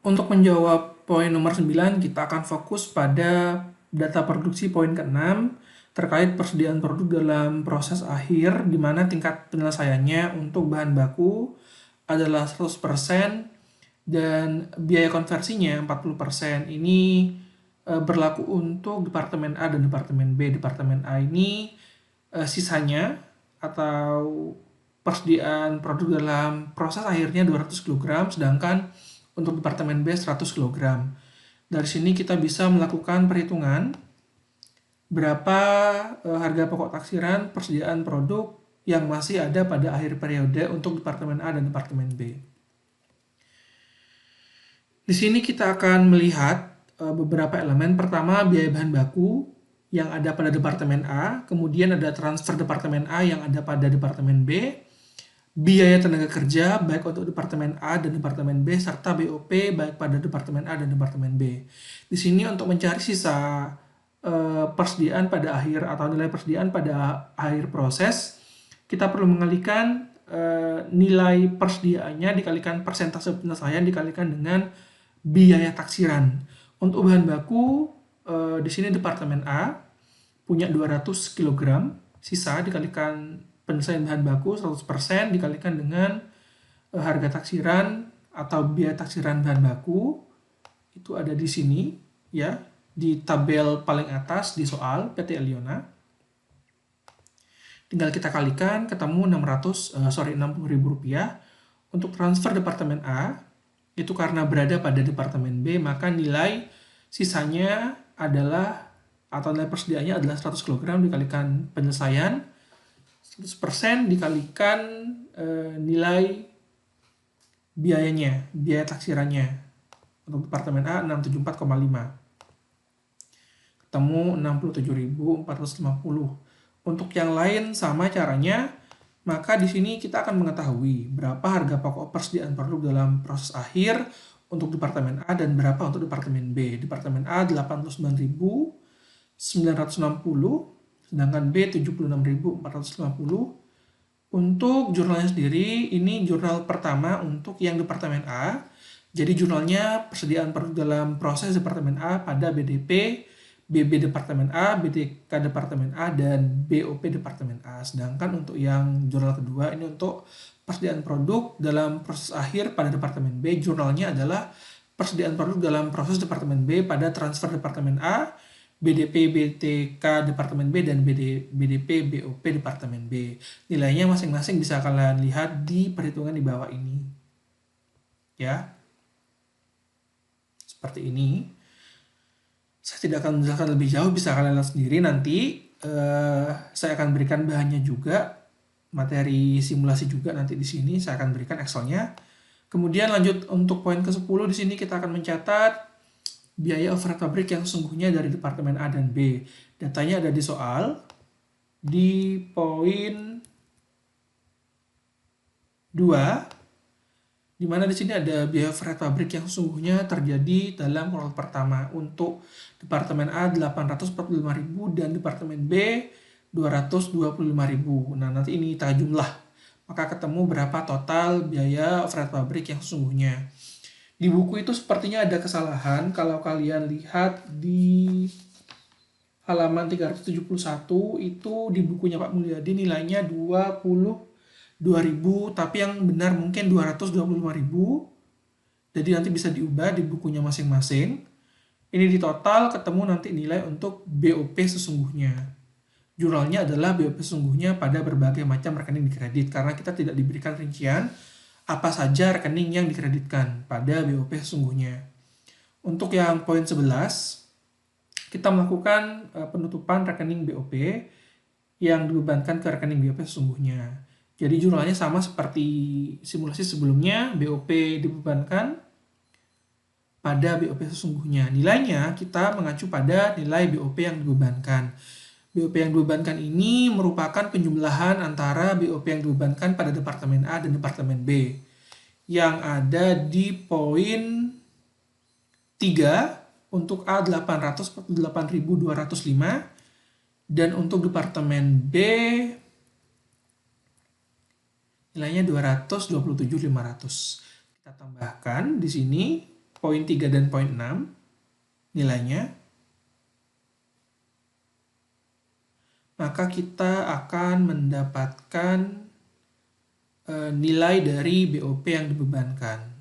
Untuk menjawab poin nomor 9, kita akan fokus pada data produksi poin ke-6 terkait persediaan produk dalam proses akhir, di mana tingkat penyelesaiannya untuk bahan baku adalah 100% dan biaya konversinya 40%. Ini berlaku untuk Departemen A dan Departemen B. Departemen A ini sisanya atau persediaan produk dalam proses akhirnya 200 kg, sedangkan untuk Departemen B 100 kg. Dari sini kita bisa melakukan perhitungan berapa harga pokok taksiran persediaan produk yang masih ada pada akhir periode untuk Departemen A dan Departemen B. Di sini kita akan melihat beberapa elemen. Pertama, biaya bahan baku yang ada pada Departemen A, kemudian ada transfer Departemen A yang ada pada Departemen B, biaya tenaga kerja baik untuk Departemen A dan Departemen B, serta BOP baik pada Departemen A dan Departemen B. Di sini untuk mencari sisa persediaan pada akhir atau nilai persediaan pada akhir proses, kita perlu mengalihkan nilai persediaannya dikalikan persentase penyelesaian dikalikan dengan biaya taksiran. Untuk bahan baku, di sini Departemen A punya 200 kg, sisa dikalikan penyelesaian bahan baku 100% dikalikan dengan harga taksiran atau biaya taksiran bahan baku. Itu ada di sini, ya, di tabel paling atas di soal PT Eliona. Tinggal kita kalikan, ketemu 60.000 rupiah. Untuk transfer Departemen A, itu karena berada pada Departemen B, maka nilai sisanya adalah, atau nilai persediaannya adalah 100 kg dikalikan penyelesaian, 100% dikalikan nilai biayanya, biaya taksirannya. Untuk Departemen A 674,5. Ketemu 67.450. Untuk yang lain sama caranya, maka di sini kita akan mengetahui berapa harga pokok persediaan produk dalam proses akhir untuk Departemen A dan berapa untuk Departemen B. Departemen A 89.960, sedangkan B 76.450. Untuk jurnalnya sendiri, ini jurnal pertama untuk yang Departemen A. Jadi jurnalnya persediaan produk dalam proses Departemen A pada BDP, BB Departemen A, BDK Departemen A, dan BOP Departemen A. Sedangkan untuk yang jurnal kedua ini untuk persediaan produk dalam proses akhir pada Departemen B. Jurnalnya adalah persediaan produk dalam proses Departemen B pada transfer Departemen A, BDP BTK Departemen B, dan BDP BOP Departemen B. Nilainya masing-masing bisa kalian lihat di perhitungan di bawah ini. Ya. Seperti ini. Saya tidak akan menjelaskan lebih jauh, bisa kalian lihat sendiri nanti. Saya akan berikan bahannya juga, materi simulasi juga nanti di sini. Saya akan berikan Excel-nya. Kemudian lanjut untuk poin ke-10, di sini kita akan mencatat biaya overhead pabrik yang sesungguhnya dari Departemen A dan B. Datanya ada di soal, di poin 2, di mana di sini ada biaya overhead pabrik yang sesungguhnya terjadi dalam kuartal pertama. Untuk Departemen A 845.000 dan Departemen B 225.000. Nah, nanti ini kita jumlah, maka ketemu berapa total biaya overhead pabrik yang sesungguhnya. Di buku itu sepertinya ada kesalahan. Kalau kalian lihat di halaman 371, itu di bukunya Pak Mulyadi nilainya 22.000, tapi yang benar mungkin 225.000. Jadi nanti bisa diubah di bukunya masing-masing. Ini di total ketemu nanti nilai untuk BOP sesungguhnya. Jurnalnya adalah BOP sesungguhnya pada berbagai macam rekening dikredit, karena kita tidak diberikan rincian apa saja rekening yang dikreditkan pada BOP sesungguhnya. Untuk yang poin 11, kita melakukan penutupan rekening BOP yang dibebankan ke rekening BOP sesungguhnya. Jadi jurnalnya sama seperti simulasi sebelumnya, BOP dibebankan pada BOP sesungguhnya. Nilainya kita mengacu pada nilai BOP yang dibebankan. BOP yang dibebankan ini merupakan penjumlahan antara BOP yang dibebankan pada Departemen A dan Departemen B, yang ada di poin 3 untuk A 848.205 dan untuk Departemen B nilainya 227.500. Kita tambahkan di sini poin 3 dan poin 6 nilainya, maka kita akan mendapatkan nilai dari BOP yang dibebankan.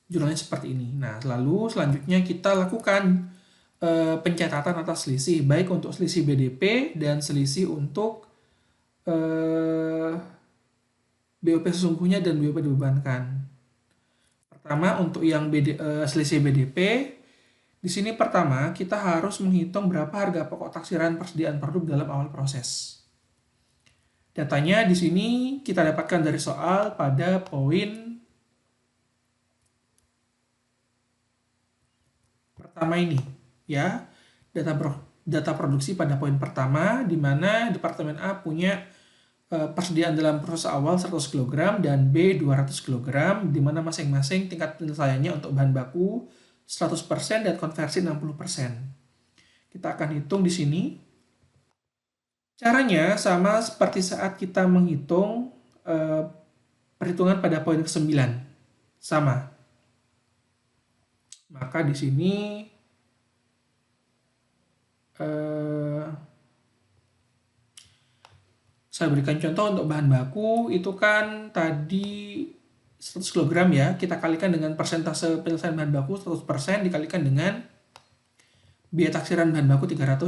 Jurnalnya seperti ini. Nah, lalu selanjutnya kita lakukan pencatatan atas selisih, baik untuk selisih BDP dan selisih untuk BOP sesungguhnya dan BOP dibebankan. Pertama, untuk yang selisih BDP, di sini pertama kita harus menghitung berapa harga pokok taksiran persediaan produk dalam awal proses. Datanya di sini kita dapatkan dari soal pada poin pertama ini, ya. Data produksi pada poin pertama, di mana Departemen A punya persediaan dalam proses awal 100 kg dan B 200 kg, di mana masing-masing tingkat penyelesaiannya untuk bahan baku 100% dan konversi 60%. Kita akan hitung di sini. Caranya sama seperti saat kita menghitung perhitungan pada poin ke-9. Sama. Maka di sini saya berikan contoh untuk bahan baku, itu kan tadi 100 kg ya, kita kalikan dengan persentase penyelesaian bahan baku 100% dikalikan dengan biaya taksiran bahan baku Rp300.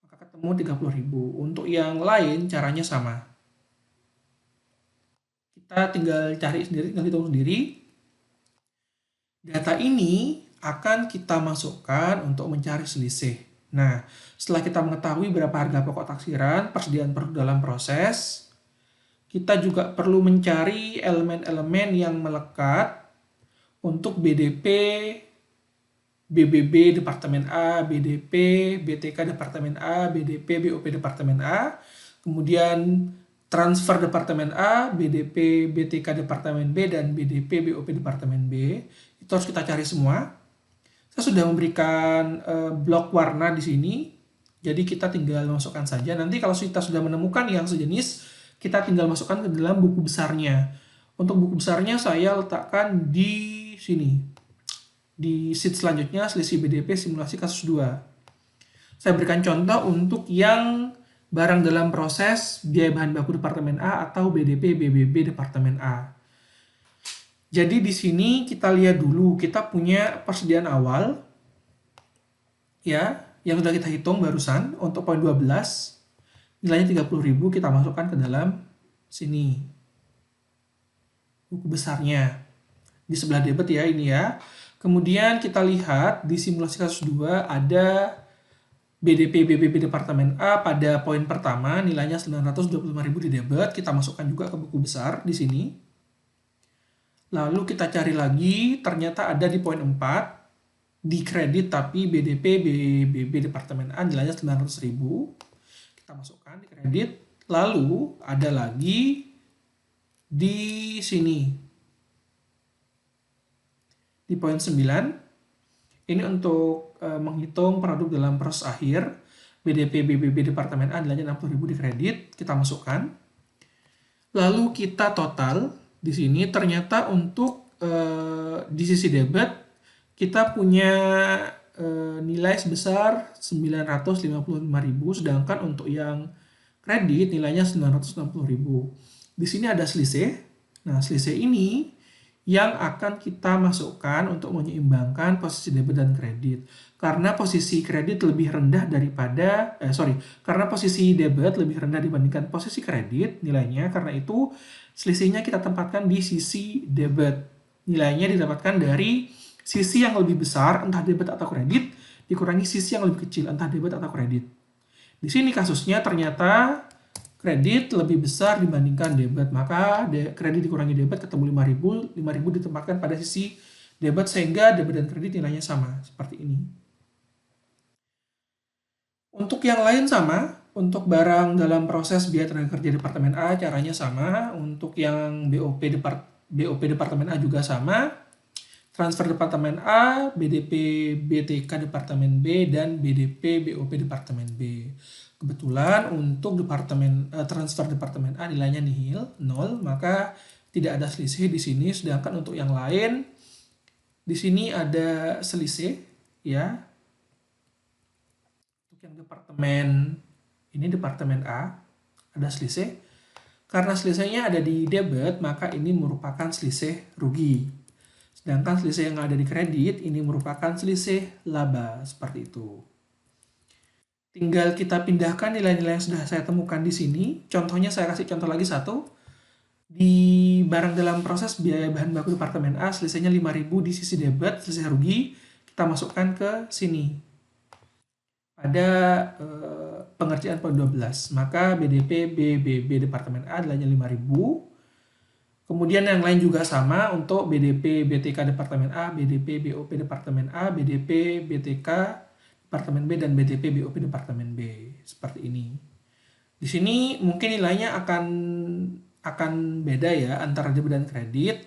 Maka ketemu 30.000. Untuk yang lain caranya sama. Kita tinggal cari sendiri, tinggal hitung sendiri. Data ini akan kita masukkan untuk mencari selisih. Nah, setelah kita mengetahui berapa harga pokok taksiran, persediaan produk dalam proses, kita juga perlu mencari elemen-elemen yang melekat untuk BDP, BBB Departemen A, BDP, BTK Departemen A, BDP, BOP Departemen A, kemudian transfer Departemen A, BDP, BTK Departemen B, dan BDP, BOP Departemen B. Itu harus kita cari semua. Saya sudah memberikan blok warna di sini, jadi kita tinggal masukkan saja. Nanti kalau kita sudah menemukan yang sejenis, kita tinggal masukkan ke dalam buku besarnya. Untuk buku besarnya saya letakkan di sini. Di sheet selanjutnya, selisih BDP simulasi kasus 2. Saya berikan contoh untuk yang barang dalam proses biaya bahan baku Departemen A atau BDP BBB Departemen A. Jadi di sini kita lihat dulu, kita punya persediaan awal ya, yang sudah kita hitung barusan untuk poin 12. Nilainya 30.000, kita masukkan ke dalam sini. Buku besarnya. Di sebelah debit ya ini ya. Kemudian kita lihat di simulasi kasus 2 ada BDP BBB Departemen A pada poin pertama, nilainya 925.000 di debit, kita masukkan juga ke buku besar di sini. Lalu kita cari lagi, ternyata ada di poin 4, di kredit tapi BDP BBB Departemen A nilainya 900.000. Kita masukkan di kredit. Lalu ada lagi di sini. Di poin 9, ini untuk menghitung produk dalam proses akhir, BDP BBB Departemen A nilainya 60.000 di kredit, kita masukkan. Lalu kita total. Di sini ternyata untuk di sisi debit kita punya nilai sebesar 955.000, sedangkan untuk yang kredit nilainya 960.000. Di sini ada selisih. Nah, selisih ini yang akan kita masukkan untuk menyeimbangkan posisi debit dan kredit. Karena posisi kredit lebih rendah daripada, karena posisi debit lebih rendah dibandingkan posisi kredit nilainya, karena itu selisihnya kita tempatkan di sisi debit. Nilainya didapatkan dari sisi yang lebih besar, entah debit atau kredit, dikurangi sisi yang lebih kecil, entah debit atau kredit. Di sini kasusnya ternyata kredit lebih besar dibandingkan debit, maka kredit dikurangi debit ketemu 5.000, 5.000 ditempatkan pada sisi debit sehingga debit dan kredit nilainya sama, seperti ini. Untuk yang lain sama, untuk barang dalam proses biaya tenaga kerja Departemen A caranya sama, untuk yang BOP Departemen A juga sama, transfer Departemen A, BDP BTK Departemen B, dan BDP BOP Departemen B. Kebetulan untuk transfer Departemen A nilainya nihil, 0, maka tidak ada selisih di sini, sedangkan untuk yang lain di sini ada selisih ya. Untuk yang departemen A ada selisih. Karena selisihnya ada di debit, maka ini merupakan selisih rugi. Sedangkan selisih yang ada di kredit ini merupakan selisih laba, seperti itu. Tinggal kita pindahkan nilai-nilai yang sudah saya temukan di sini. Contohnya saya kasih contoh lagi satu. Di barang dalam proses biaya bahan baku departemen A, selisihnya 5.000 di sisi debit, selisih rugi, kita masukkan ke sini. Pada pengerjaan poin 12, maka BDP BBB departemen A nilainya 5.000. Kemudian yang lain juga sama untuk BDP BTK departemen A, BDP BOP departemen A, BDP BTK departemen B, dan BDP BOP departemen B. Seperti ini. Di sini mungkin nilainya akan beda ya antara debit dan kredit.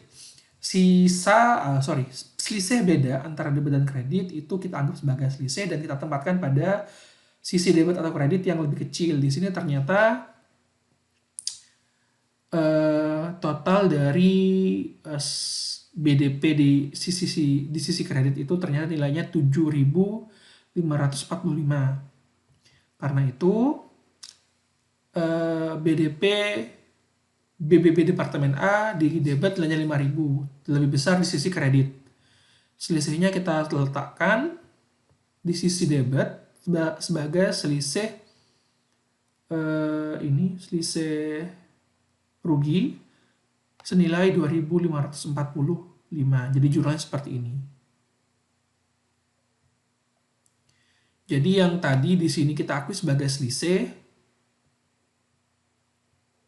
Selisih beda antara debit dan kredit itu kita anggap sebagai selisih dan kita tempatkan pada sisi debit atau kredit yang lebih kecil. Di sini ternyata total dari BDP di sisi kredit itu ternyata nilainya 7.545. Karena itu BDP BBB departemen A di debit nilainya 5.000, lebih besar di sisi kredit. Selisihnya kita letakkan di sisi debit sebagai selisih selisih rugi senilai 2.545. Jadi jumlahnya seperti ini. Jadi yang tadi di sini kita akui sebagai selisih,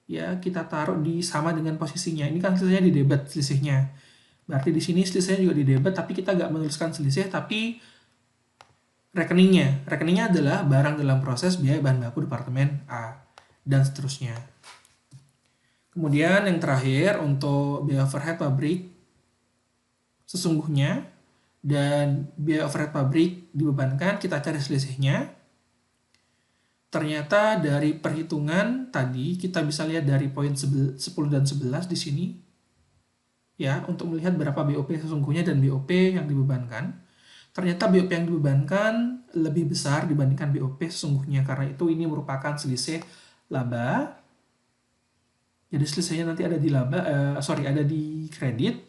ya kita taruh di sama dengan posisinya. Ini kan selisihnya di debit selisihnya. Berarti di sini selisihnya juga di debit, tapi kita nggak menuliskan selisih, tapi rekeningnya. Rekeningnya adalah barang dalam proses biaya bahan baku departemen A, dan seterusnya. Kemudian yang terakhir untuk biaya overhead pabrik sesungguhnya dan biaya overhead pabrik dibebankan, kita cari selisihnya. Ternyata dari perhitungan tadi kita bisa lihat dari poin 10 dan 11 di sini ya, untuk melihat berapa BOP sesungguhnya dan BOP yang dibebankan. Ternyata BOP yang dibebankan lebih besar dibandingkan BOP sesungguhnya, karena itu ini merupakan selisih laba. Jadi selisihnya nanti ada di ada di kredit.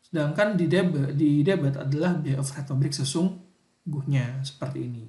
Sedangkan di debit adalah biaya overhead pabrik sesungguhnya, seperti ini.